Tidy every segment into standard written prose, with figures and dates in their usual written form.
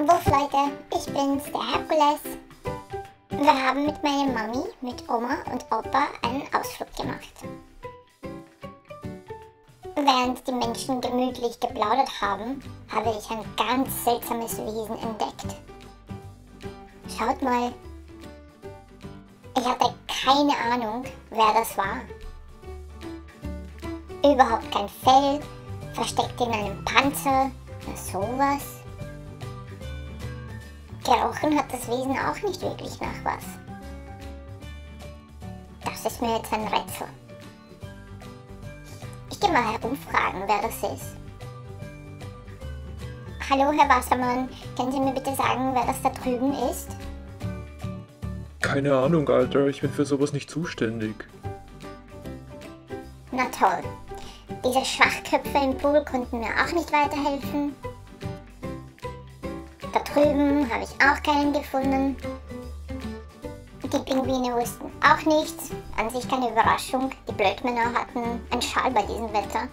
Wuff Leute, ich bin's, der Herkules. Wir haben mit meiner Mami, mit Oma und Opa einen Ausflug gemacht. Während die Menschen gemütlich geplaudert haben, habe ich ein ganz seltsames Wesen entdeckt. Schaut mal, ich hatte keine Ahnung, wer das war. Überhaupt kein Fell, versteckt in einem Panzer, sowas. Gerochen hat das Wesen auch nicht wirklich nach was. Das ist mir jetzt ein Rätsel. Ich gehe mal herumfragen, wer das ist. Hallo, Herr Wassermann, können Sie mir bitte sagen, wer das da drüben ist? Keine Ahnung, Alter, ich bin für sowas nicht zuständig. Na toll. Diese Schwachköpfe im Pool konnten mir auch nicht weiterhelfen. Da drüben habe ich auch keinen gefunden. Die Pinguine wussten auch nichts. An sich keine Überraschung. Die Blödmänner hatten einen Schal bei diesem Wetter.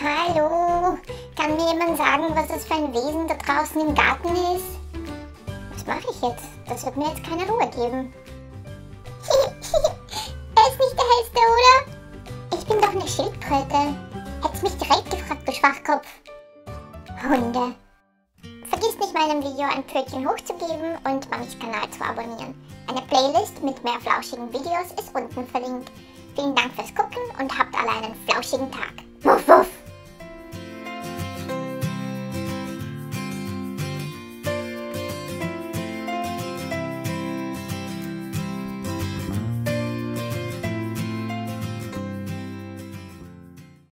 Hallo, kann mir jemand sagen, was das für ein Wesen da draußen im Garten ist? Was mache ich jetzt? Das wird mir jetzt keine Ruhe geben. Er ist nicht der Hellste, oder? Ich bin doch eine Schildkröte. Hättest mich direkt gefragt, du Schwachkopf. Hunde. Vergiss nicht, meinem Video ein Pfötchen hochzugeben und Mamis Kanal zu abonnieren. Eine Playlist mit mehr flauschigen Videos ist unten verlinkt. Vielen Dank fürs Gucken und habt alle einen flauschigen Tag. Wuff, wuff.